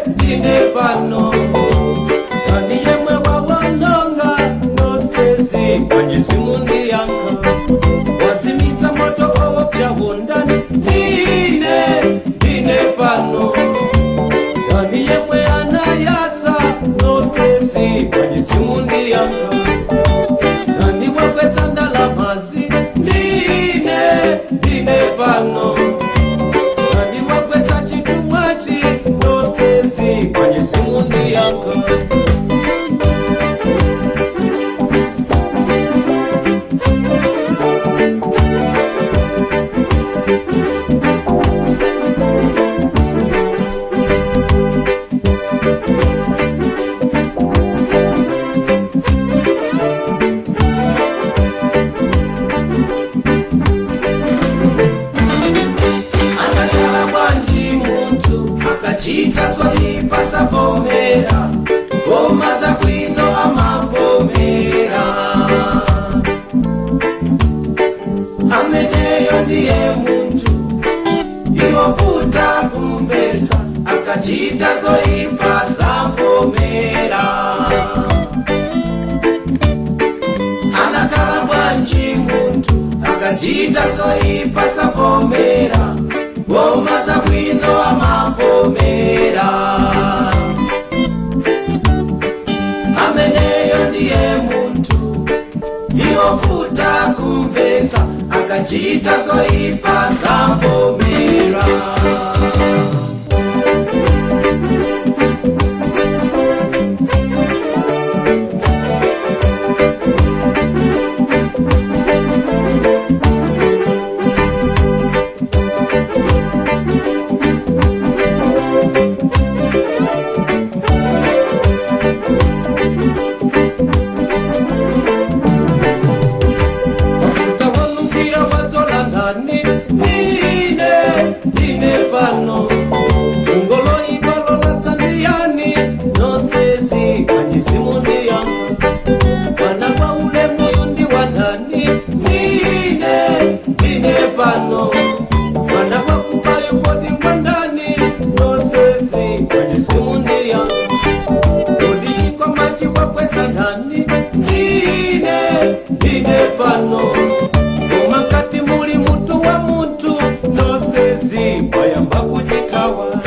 ndine pano ndiye mwe wawononga nosezi kwenye simu ndiyanka wazimisa moto owopya wondani ndine pano ndiye mwe anayatsa nosezi kwenye simu ndiyanka ndiwe kwesandala mazi ndine pano ndiwe kwesa chitumwachi nosezi kwenye simu ndiyanka chita soipa savomera ngoma za bwino amavomera ameneyo ndiye muntu iwovuta kumpeza akachita soipa savomera anakala bwanji muntu akachita soipa savomera ngoma za bwino amavomera ameneyo ndiye muntu iwovuta kumpeza akachita soipa savomera ndine pano ngolo ibalo na tandiani nosezi kwenye simu ndiyanka wana kwa ule moyo ndi wandani ndine pano wana kwa kubayo kodi mwandani nosezi kwenye simu ndiyanka kodi kwa machi kwa kwesa ndani ndine pano umakati muli mutu wa mutu nosezi kwayamba kujikawa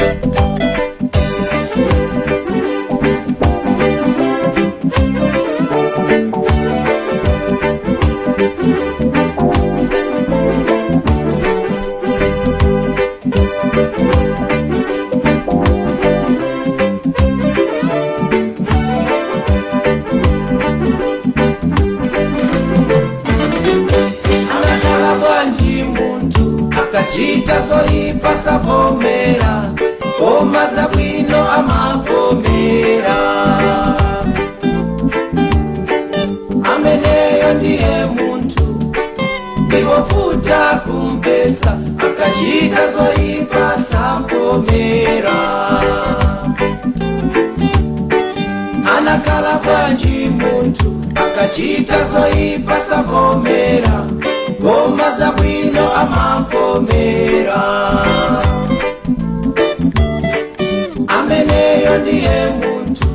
anakala bwanji muntu akachita soipa savomera ngoma za bwino amavomera ameneyo ndiye muntu iwovuta kumpeza akachita soipa savomera anakala bwanji muntu akachita soipa savomera ngoma za bwino amavomera ameneyo ndiye muntu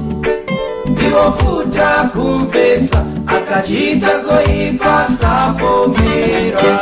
iwovuta kumpeza akachita soipa savomera